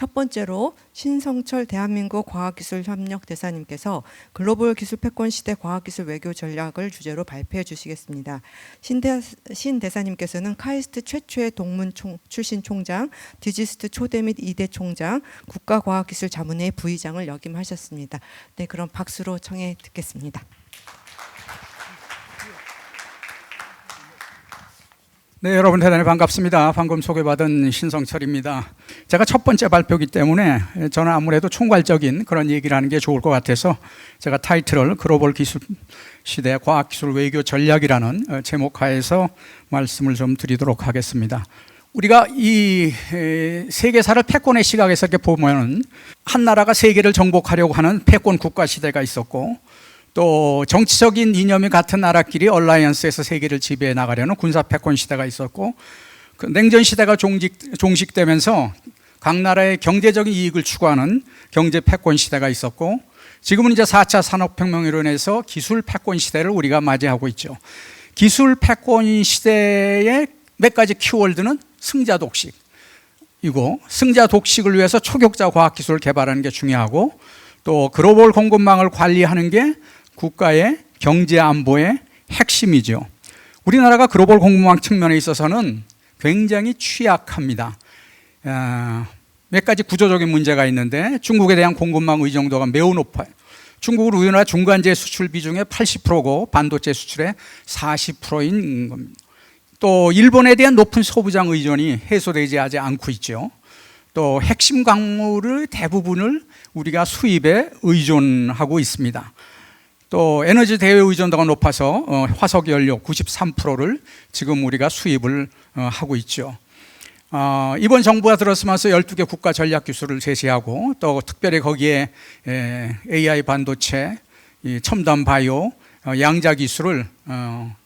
첫 번째로 신성철 대한민국 과학기술협력대사님께서 글로벌 기술 패권 시대 과학기술 외교 전략을 주제로 발표해 주시겠습니다. 신 대사님께서는 카이스트 최초의 동문 출신 총장, 디지스트 초대 및 2대 총장, 국가과학기술자문회 부의장을 역임하셨습니다. 네, 그럼 박수로 청해 듣겠습니다. 네, 여러분 대단히 반갑습니다. 방금 소개받은 신성철입니다. 제가 첫 번째 발표이기 때문에 저는 아무래도 총괄적인 그런 얘기를 하는 게 좋을 것 같아서 제가 타이틀을 글로벌 기술 시대 과학기술 외교 전략이라는 제목하에서 말씀을 좀 드리도록 하겠습니다. 우리가 이 세계사를 패권의 시각에서 이렇게 보면은 한 나라가 세계를 정복하려고 하는 패권 국가 시대가 있었고, 또 정치적인 이념이 같은 나라끼리 얼라이언스에서 세계를 지배해 나가려는 군사 패권 시대가 있었고, 그 냉전 시대가 종식되면서 각 나라의 경제적인 이익을 추구하는 경제 패권 시대가 있었고, 지금은 이제 4차 산업혁명으로 인해서 기술 패권 시대를 우리가 맞이하고 있죠. 기술 패권 시대의 몇 가지 키워드는 승자 독식이고, 승자 독식을 위해서 초격자 과학기술을 개발하는 게 중요하고, 또 글로벌 공급망을 관리하는 게 국가의 경제 안보의 핵심이죠. 우리나라가 글로벌 공급망 측면에 있어서는 굉장히 취약합니다. 몇 가지 구조적인 문제가 있는데, 중국에 대한 공급망 의존도가 매우 높아요. 중국은 우리나라 중간재 수출 비중의 80%고 반도체 수출의 40%인 겁니다. 또 일본에 대한 높은 소부장 의존이 해소되지 않고 있죠. 또 핵심 광물의 대부분을 우리가 수입에 의존하고 있습니다. 또 에너지 대외 의존도가 높아서 화석 연료 93%를 지금 우리가 수입을 하고 있죠. 이번 정부가 들어서면서 12개 국가 전략 기술을 제시하고, 또 특별히 거기에 AI 반도체, 첨단 바이오, 양자 기술을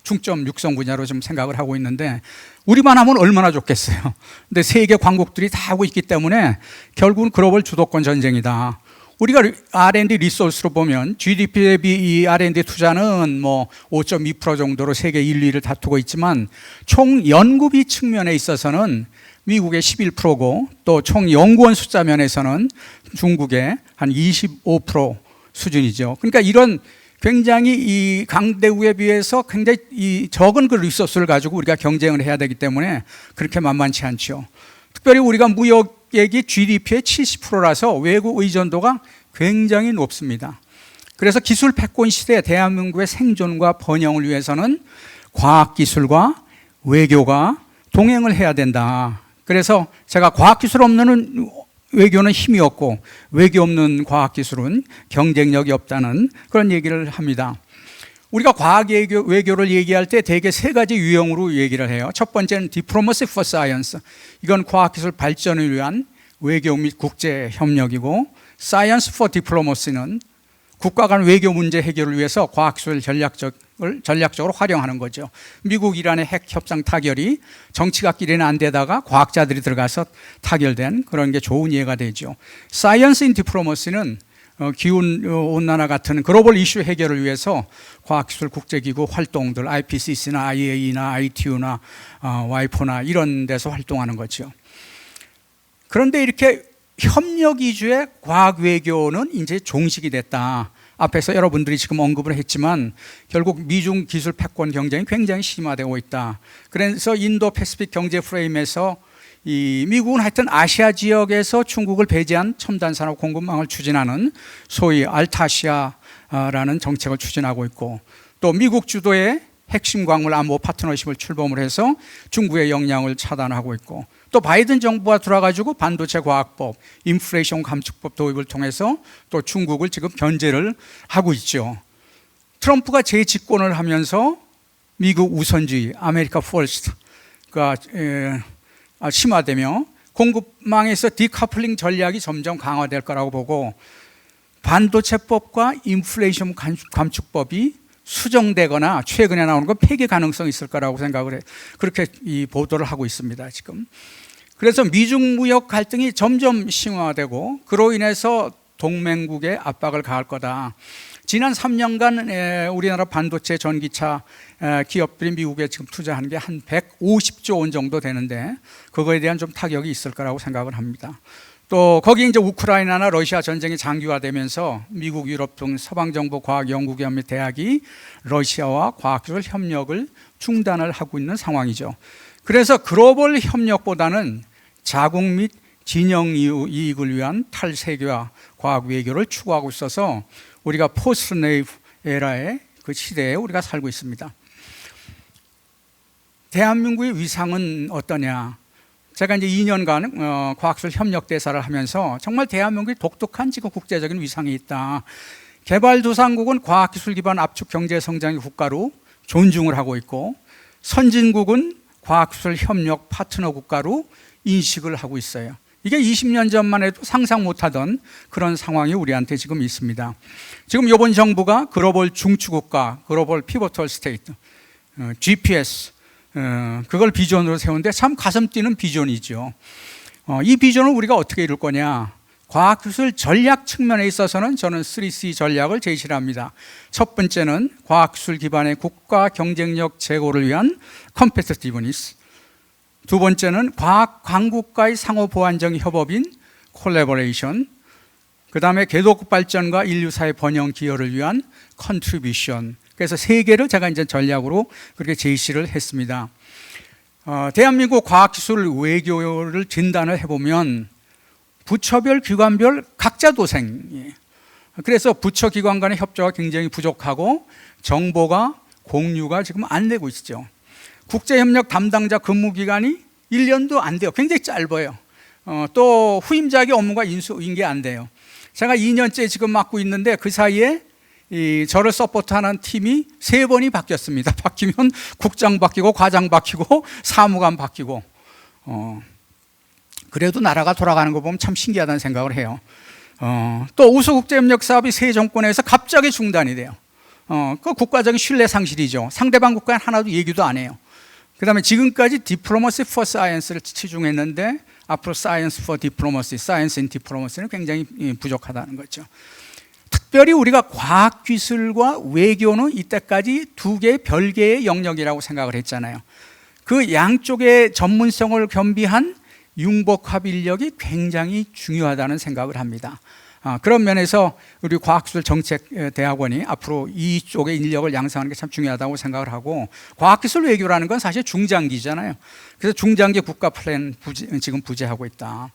중점 육성 분야로 좀 생각을 하고 있는데, 우리만 하면 얼마나 좋겠어요. 근데 세계 강국들이 다 하고 있기 때문에 결국은 글로벌 주도권 전쟁이다. 우리가 R&D 리소스로 보면 GDP 대비 이 R&D 투자는 뭐 5.2% 정도로 세계 1, 2위를 다투고 있지만, 총 연구비 측면에 있어서는 미국의 11%고, 또 총 연구원 숫자 면에서는 중국의 한 25% 수준이죠. 그러니까 이런 굉장히 이 강대국에 비해서 굉장히 이 적은 그 리소스를 가지고 우리가 경쟁을 해야 되기 때문에 그렇게 만만치 않죠. 특별히 우리가 무역액이 GDP의 70%라서 외국 의존도가 굉장히 높습니다. 그래서 기술 패권 시대 대한민국의 생존과 번영을 위해서는 과학기술과 외교가 동행을 해야 된다. 그래서 제가 과학기술 없는 외교는 힘이 없고, 외교 없는 과학기술은 경쟁력이 없다는 그런 얘기를 합니다. 우리가 과학 외교를 얘기할 때 대개 세 가지 유형으로 얘기를 해요. 첫 번째는 Diplomacy for Science. 이건 과학기술 발전을 위한 외교 및 국제 협력이고, Science for Diplomacy는 국가 간 외교 문제 해결을 위해서 과학기술을 전략적으로 활용하는 거죠. 미국, 이란의 핵 협상 타결이 정치가끼리는 안 되다가 과학자들이 들어가서 타결된 그런 게 좋은 예가 되죠. Science in Diplomacy는 기후 온난화 같은 글로벌 이슈 해결을 위해서 과학기술 국제기구 활동들, IPCC나 IAEA나 ITU나 와이포나 이런 데서 활동하는 거죠. 그런데 이렇게 협력 위주의 과학 외교는 이제 종식이 됐다. 앞에서 여러분들이 지금 언급을 했지만 결국 미중 기술 패권 경쟁이 굉장히 심화되고 있다. 그래서 인도 패시픽 경제 프레임에서 이 미국은 하여튼 아시아 지역에서 중국을 배제한 첨단 산업 공급망을 추진하는 소위 알타시아라는 정책을 추진하고 있고, 또 미국 주도의 핵심 광물 안보 파트너십을 출범을 해서 중국의 역량을 차단하고 있고, 또 바이든 정부가 들어와가지고 반도체 과학법, 인플레이션 감축법 도입을 통해서 또 중국을 지금 견제를 하고 있죠. 트럼프가 재집권을 하면서 미국 우선주의, 아메리카 퍼스트가 심화되며 공급망에서 디커플링 전략이 점점 강화될 거라고 보고, 반도체법과 인플레이션 감축법이 수정되거나 최근에 나오는 건 폐기 가능성이 있을 거라고 생각을 해. 그렇게 이 보도를 하고 있습니다, 지금. 그래서 미중 무역 갈등이 점점 심화되고, 그로 인해서 동맹국에 압박을 가할 거다. 지난 3년간 우리나라 반도체 전기차 기업들이 미국에 지금 투자한 게 한 150조 원 정도 되는데, 그거에 대한 좀 타격이 있을 거라고 생각을 합니다. 또 거기 이제 우크라이나나 러시아 전쟁이 장기화되면서 미국, 유럽 등 서방정보과학연구기관 및 대학이 러시아와 과학기술 협력을 중단을 하고 있는 상황이죠. 그래서 글로벌 협력보다는 자국 및 진영 이익을 위한 탈세계화 과학 외교를 추구하고 있어서 우리가 포스트 네이프 에라의 그 시대에 우리가 살고 있습니다. 대한민국의 위상은 어떠냐? 제가 이제 2년간 과학기술 협력 대사를 하면서 정말 대한민국이 독특한 지금 국제적인 위상이 있다. 개발도상국은 과학기술 기반 압축 경제 성장의 국가로 존중을 하고 있고, 선진국은 과학기술 협력 파트너 국가로 인식을 하고 있어요. 이게 20년 전만 해도 상상 못하던 그런 상황이 우리한테 지금 있습니다. 지금 이번 정부가 글로벌 중추국가, 글로벌 피보털 스테이트, GPS, 그걸 비전으로 세우는데 참 가슴 뛰는 비전이죠. 이 비전을 우리가 어떻게 이룰 거냐? 과학기술 전략 측면에 있어서는 저는 3C 전략을 제시를 합니다. 첫 번째는 과학기술 기반의 국가 경쟁력 제고를 위한 competitiveness. 두 번째는 과학 강국가의 상호 보완적 협업인 collaboration. 그 다음에 개도국 발전과 인류사회 번영 기여를 위한 contribution. 그래서 세 개를 제가 이제 전략으로 그렇게 제시를 했습니다. 대한민국 과학기술 외교를 진단을 해보면 부처별, 기관별 각자 도생. 그래서 부처 기관 간의 협조가 굉장히 부족하고 정보가 공유가 지금 안 되고 있죠. 국제협력 담당자 근무기간이 1년도 안 돼요. 굉장히 짧아요. 또 후임자에게 업무가 인계 안 돼요. 제가 2년째 지금 맡고 있는데 그 사이에 저를 서포트하는 팀이 3번이 바뀌었습니다. 바뀌면 국장 바뀌고 과장 바뀌고 사무관 바뀌고 그래도 나라가 돌아가는 거 보면 참 신기하다는 생각을 해요. 또 우수국제협력 사업이 새 정권에서 갑자기 중단이 돼요. 그 국가적인 신뢰 상실이죠. 상대방 국가는 하나도 얘기도 안 해요. 그 다음에 지금까지 디플로머시 포 사이언스를 치중했는데 앞으로 사이언스 포 디플로머시, 사이언스 인 디플로머시는 굉장히 부족하다는 거죠. 특별히 우리가 과학기술과 외교는 이때까지 두 개의 별개의 영역이라고 생각을 했잖아요. 그 양쪽의 전문성을 겸비한 융복합 인력이 굉장히 중요하다는 생각을 합니다. 그런 면에서 우리 과학기술정책대학원이 앞으로 이쪽의 인력을 양성하는 게 참 중요하다고 생각을 하고, 과학기술 외교라는 건 사실 중장기잖아요. 그래서 중장기 국가 플랜 지금 부재하고 있다.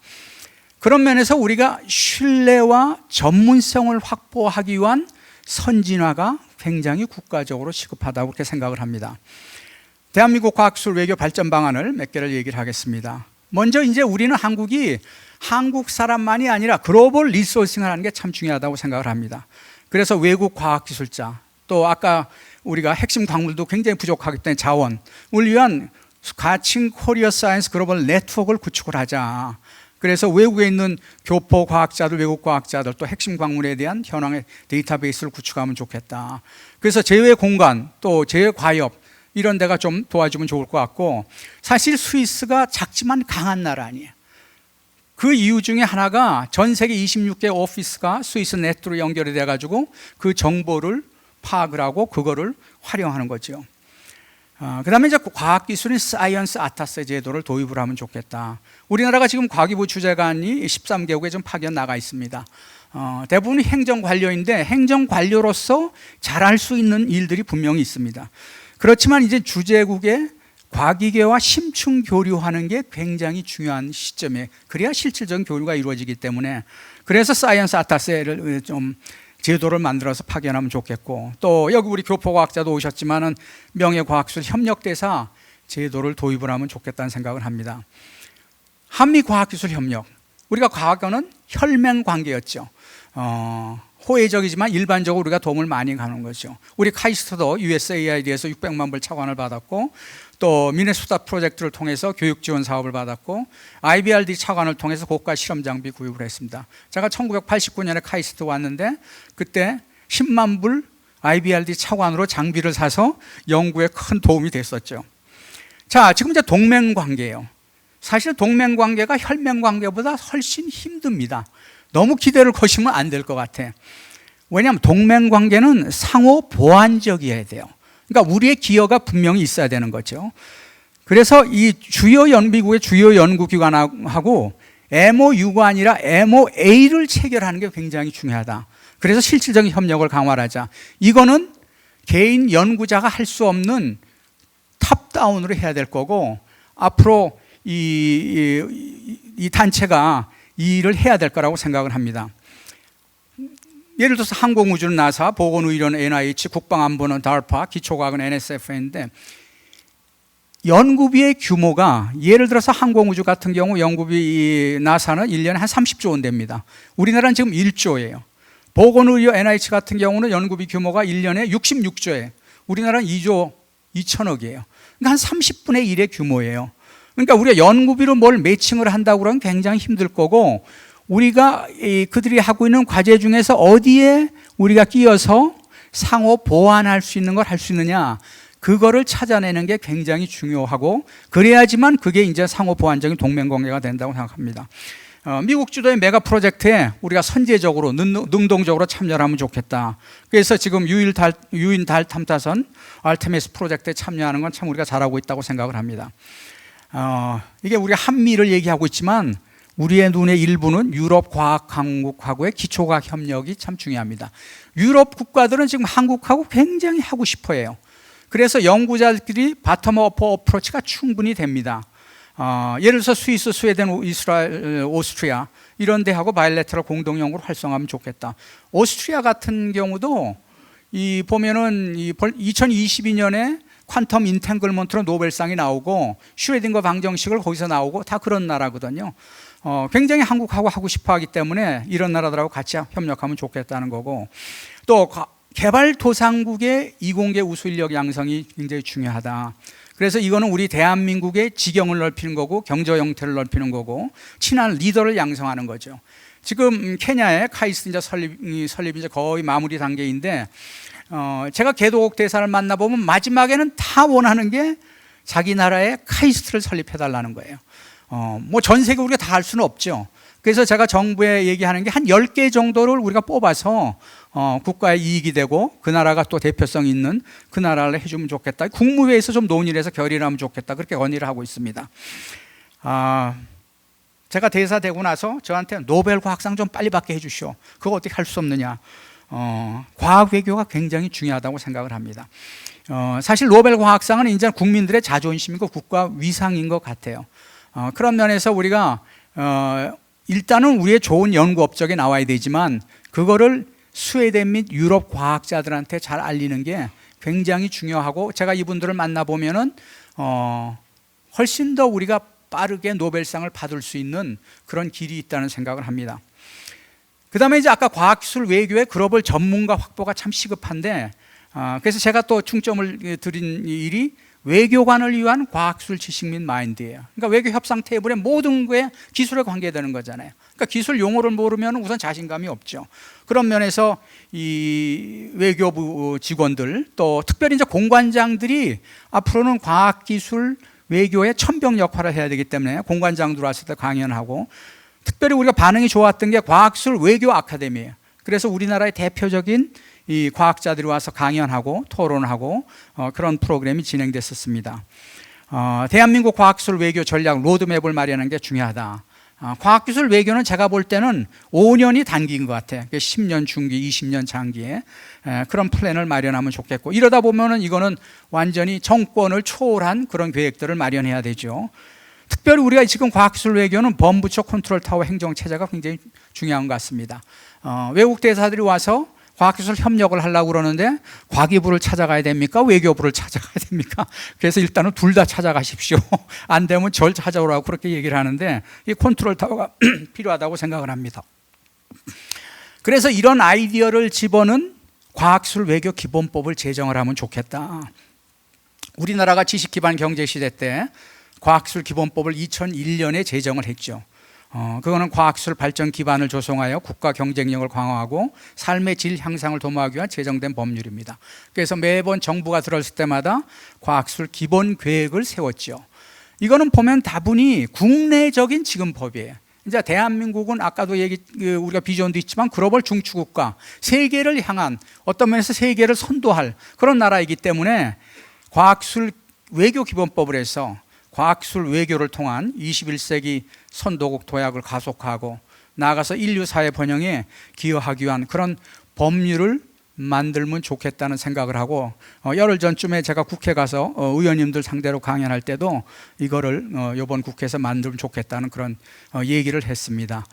그런 면에서 우리가 신뢰와 전문성을 확보하기 위한 선진화가 굉장히 국가적으로 시급하다고 그렇게 생각을 합니다. 대한민국 과학기술 외교 발전 방안을 몇 개를 얘기를 하겠습니다. 먼저 이제 우리는 한국이 한국 사람만이 아니라 글로벌 리소싱을 하는 게 참 중요하다고 생각을 합니다. 그래서 외국 과학기술자, 또 아까 우리가 핵심 광물도 굉장히 부족하기 때문에 자원을 위한 가칭 코리아 사이언스 글로벌 네트워크를 구축을 하자. 그래서 외국에 있는 교포 과학자들, 외국 과학자들, 또 핵심 광물에 대한 현황의 데이터베이스를 구축하면 좋겠다. 그래서 제외 공간, 또 제외 과협, 이런 데가 좀 도와주면 좋을 것 같고, 사실 스위스가 작지만 강한 나라 아니에요. 그 이유 중에 하나가 전 세계 26개 오피스가 스위스 네트로 연결이 돼가지고 그 정보를 파악을 하고 그거를 활용하는 거죠. 그 다음에 이제 과학기술인 사이언스 아타세 제도를 도입을 하면 좋겠다. 우리나라가 지금 과기부 주재관이 13개국에 좀 파견 나가 있습니다. 대부분이 행정관료인데 행정관료로서 잘할 수 있는 일들이 분명히 있습니다. 그렇지만 이제 주재국에 과기계와 심층 교류하는 게 굉장히 중요한 시점에, 그래야 실질적인 교류가 이루어지기 때문에, 그래서 사이언스 아타세를 좀 제도를 만들어서 파견하면 좋겠고, 또 여기 우리 교포과학자도 오셨지만은 명예과학기술 협력대사 제도를 도입을 하면 좋겠다는 생각을 합니다. 한미과학기술 협력, 우리가 과거는 혈맹 관계였죠. 호혜적이지만 일반적으로 우리가 도움을 많이 가는 거죠. 우리 카이스트도 USAID에서 600만 불 차관을 받았고, 또 미네소타 프로젝트를 통해서 교육 지원 사업을 받았고, IBRD 차관을 통해서 고가 실험 장비 구입을 했습니다. 제가 1989년에 카이스트 왔는데 그때 10만 불 IBRD 차관으로 장비를 사서 연구에 큰 도움이 됐었죠. 자, 지금 이제 동맹 관계예요. 사실 동맹 관계가 혈맹 관계보다 훨씬 힘듭니다. 너무 기대를 거시면 안 될 것 같아. 왜냐하면 동맹 관계는 상호 보완적이어야 돼요. 그러니까 우리의 기여가 분명히 있어야 되는 거죠. 그래서 이 미국의 주요 연구기관하고 MOU가 아니라 MOA를 체결하는 게 굉장히 중요하다. 그래서 실질적인 협력을 강화하자. 이거는 개인 연구자가 할 수 없는 탑다운으로 해야 될 거고, 앞으로 이 단체가 이 일을 해야 될 거라고 생각을 합니다. 예를 들어서 항공우주는 나사, 보건의료는 NIH, 국방안보는 DARPA, 기초과학은 NSF인데 연구비의 규모가 예를 들어서 항공우주 같은 경우 연구비 나사는 1년에 한 30조 원 됩니다. 우리나라는 지금 1조예요. 보건의료 NIH 같은 경우는 연구비 규모가 1년에 66조예요. 우리나라는 2조 2천억이에요. 그러니까 한 30분의 1의 규모예요. 그러니까 우리가 연구비로 뭘 매칭을 한다고 그러면 굉장히 힘들 거고, 우리가 그들이 하고 있는 과제 중에서 어디에 우리가 끼어서 상호 보완할 수 있는 걸 할 수 있느냐, 그거를 찾아내는 게 굉장히 중요하고, 그래야지만 그게 이제 상호 보완적인 동맹 관계가 된다고 생각합니다. 미국 주도의 메가 프로젝트에 우리가 선제적으로 능동적으로 참여를 하면 좋겠다. 그래서 지금 유인 달 탐사선 알테미스 프로젝트에 참여하는 건 참 우리가 잘하고 있다고 생각을 합니다. 이게 우리가 한미를 얘기하고 있지만 우리의 눈의 일부는 유럽 과학 강국하고의 기초과학 협력이 참 중요합니다. 유럽 국가들은 지금 한국하고 굉장히 하고 싶어 해요. 그래서 연구자들끼리 바텀업 어프로치가 충분히 됩니다. 예를 들어서 스위스, 스웨덴, 이스라엘, 오스트리아 이런 데하고 바이래터럴 공동 연구를 활성화하면 좋겠다. 오스트리아 같은 경우도 보면은 2022년에 퀀텀 인탱글먼트로 노벨상이 나오고 슈레딩거 방정식을 거기서 나오고 다 그런 나라거든요. 굉장히 한국하고 하고 싶어 하기 때문에 이런 나라들하고 같이 협력하면 좋겠다는 거고, 또 개발도상국의 이공계 우수 인력 양성이 굉장히 중요하다. 그래서 이거는 우리 대한민국의 지경을 넓히는 거고 경제 형태를 넓히는 거고 친한 리더를 양성하는 거죠. 지금 케냐의 카이스트 이제 설립이 이제 거의 마무리 단계인데, 제가 개도국 대사를 만나보면 마지막에는 다 원하는 게 자기 나라에 카이스트를 설립해달라는 거예요. 뭐 전 세계 우리가 다 할 수는 없죠. 그래서 제가 정부에 얘기하는 게 한 10개 정도를 우리가 뽑아서 국가의 이익이 되고 그 나라가 또 대표성 있는 그 나라를 해주면 좋겠다. 국무회의에서 좀 논의를 해서 결의를 하면 좋겠다. 그렇게 건의를 하고 있습니다. 제가 대사 되고 나서 저한테 노벨 과학상 좀 빨리 받게 해주시오. 그거 어떻게 할 수 없느냐. 과학 외교가 굉장히 중요하다고 생각을 합니다. 사실 노벨 과학상은 이제 국민들의 자존심이고 국가 위상인 것 같아요. 그런 면에서 우리가 일단은 우리의 좋은 연구 업적에 나와야 되지만 그거를 스웨덴 및 유럽 과학자들한테 잘 알리는 게 굉장히 중요하고, 제가 이분들을 만나보면은 훨씬 더 우리가 빠르게 노벨상을 받을 수 있는 그런 길이 있다는 생각을 합니다. 그 다음에 이제 아까 과학기술 외교의 글로벌 전문가 확보가 참 시급한데, 그래서 제가 또 중점을 드린 일이 외교관을 위한 과학기술 지식 및 마인드예요. 그러니까 외교 협상 테이블에 모든 게 기술에 관계되는 거잖아요. 그러니까 기술 용어를 모르면 우선 자신감이 없죠. 그런 면에서 이 외교부 직원들, 또 특별히 이제 공관장들이 앞으로는 과학기술 외교의 천병 역할을 해야 되기 때문에 공관장 들어왔을 때 강연하고, 특별히 우리가 반응이 좋았던 게 과학기술 외교 아카데미예요. 그래서 우리나라의 대표적인 이 과학자들이 와서 강연하고 토론하고 그런 프로그램이 진행됐었습니다. 대한민국 과학기술 외교 전략 로드맵을 마련하는 게 중요하다. 과학기술 외교는 제가 볼 때는 5년이 단기인 것 같아요. 10년 중기, 20년 장기에 그런 플랜을 마련하면 좋겠고, 이러다 보면은 이거는 완전히 정권을 초월한 그런 계획들을 마련해야 되죠. 특별히 우리가 지금 과학기술 외교는 범부처 컨트롤 타워 행정체제가 굉장히 중요한 것 같습니다. 외국 대사들이 와서 과학기술 협력을 하려고 그러는데 과기부를 찾아가야 됩니까? 외교부를 찾아가야 됩니까? 그래서 일단은 둘 다 찾아가십시오. 안 되면 절 찾아오라고 그렇게 얘기를 하는데, 이 컨트롤 타워가 필요하다고 생각을 합니다. 그래서 이런 아이디어를 집어넣은 과학기술 외교 기본법을 제정을 하면 좋겠다. 우리나라가 지식기반 경제시대 때 과학기술 기본법을 2001년에 제정을 했죠. 그거는 과학기술 발전 기반을 조성하여 국가 경쟁력을 강화하고 삶의 질 향상을 도모하기 위한 제정된 법률입니다. 그래서 매번 정부가 들어설 때마다 과학기술 기본 계획을 세웠죠. 이거는 보면 다분히 국내적인 지금 법이에요. 이제 대한민국은 아까도 우리가 비전도 있지만 글로벌 중추국가, 세계를 향한 어떤 면에서 세계를 선도할 그런 나라이기 때문에 과학기술 외교 기본법을 해서 과학기술 외교를 통한 21세기 선도국 도약을 가속화하고 나아가서 인류 사회 번영에 기여하기 위한 그런 법률을 만들면 좋겠다는 생각을 하고 열흘 전쯤에 제가 국회 가서 의원님들 상대로 강연할 때도 이거를 이번 국회에서 만들면 좋겠다는 그런 얘기를 했습니다.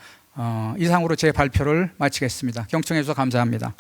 이상으로 제 발표를 마치겠습니다. 경청해 주셔서 감사합니다.